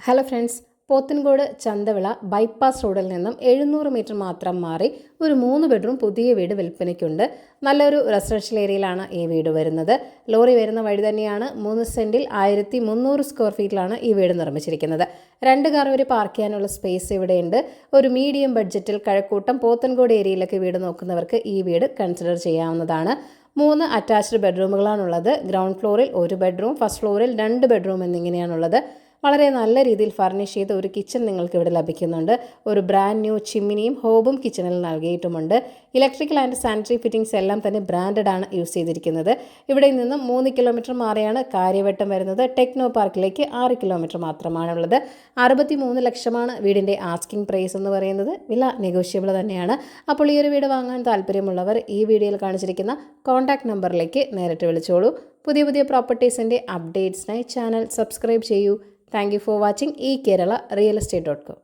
Hello friends, Pothencode Chanthavila bypass റോഡിൽ നിന്നും 700 metre മാത്രം മാറി ഒരു 3 ബെഡ്റൂം പുതിയ വീട് വിൽപ്പനയ്ക്കുണ്ട്. നല്ലൊരു റെസിഡൻഷ്യൽ ഏരിയയിലാണ് ഈ വീട് വരുന്നത്. ലോറി വരുന്ന വഴി തന്നെയാണ്. 3 സെൻറ്റിൽ 1300 സ്ക്വയർ ഫീറ്റിലാണ് ഈ വീട് നിർമ്മിച്ചിരിക്കുന്നത്. 2 കാർ വരെ പാർക്ക് ചെയ്യാനുള്ള സ്പേസ് ഇവിടെയുണ്ട്. ഒരു മീഡിയം ബഡ്ജറ്റിൽ കഴക്കൂട്ടം പോത്തൻകോട് ഏരിയയിലൊക്കെ വീട് നോക്കുന്നവർക്ക് ഈ വീട് കൺസിഡർ ചെയ്യാവുന്നതാണ്. 3 അറ്റാച്ച്ഡ് ബെഡ്റൂമുകളാണുള്ളത്. ഗ്രൗണ്ട് ഫ്ലോറിൽ 1 ബെഡ്റൂം, ഫസ്റ്റ് ഫ്ലോറിൽ 2 ബെഡ്റൂം എന്നിങ്ങനെയാണുള്ളത്. വളരെ നല്ല രീതിയിൽ ഫർണിഷ് ചെയ്ത ഒരു കിച്ചൺ നിങ്ങൾക്ക് ഇവിടെ ലഭിക്കുന്നുണ്ട്. ഒരു ബ്രാൻഡ് ന്യൂ ചിമ്മിനിയും ഹോബും കിച്ചണിൽ നൽകിയിട്ടുമുണ്ട്. ഇലക്ട്രിക്കൽ ആൻഡ് സാനിറ്ററി ഫിറ്റിംഗ്സ് എല്ലാം തന്നെ ബ്രാൻഡഡ് ആണ് യൂസ് ചെയ്തിരിക്കുന്നത്. ഇവിടെ നിന്നും 3 കിലോമീറ്റർ മാറിയാണ് കാര്യവട്ടം വരുന്നത്. ടെക്നോ പാർക്കിലേക്ക് 6 കിലോമീറ്റർ മാത്രമാണുള്ളത്. 63 ലക്ഷമാണ് വീടിൻ്റെ ആസ്കിംഗ് പ്രൈസ് എന്ന് പറയുന്നത്. വില നെഗോഷ്യബിൾ തന്നെയാണ്. അപ്പോൾ ഈ ഒരു വീട് വാങ്ങാൻ താല്പര്യമുള്ളവർ ഈ വീഡിയോയിൽ കാണിച്ചിരിക്കുന്ന കോൺടാക്ട് നമ്പറിലേക്ക് നേരിട്ട് വിളിച്ചോളൂ. പുതിയ പ്രോപ്പർട്ടീസിൻ്റെ അപ്ഡേറ്റ്സിനായി ചാനൽ സബ്സ്ക്രൈബ് ചെയ്യൂ. Thank you for watching eKerala Real Estate.com.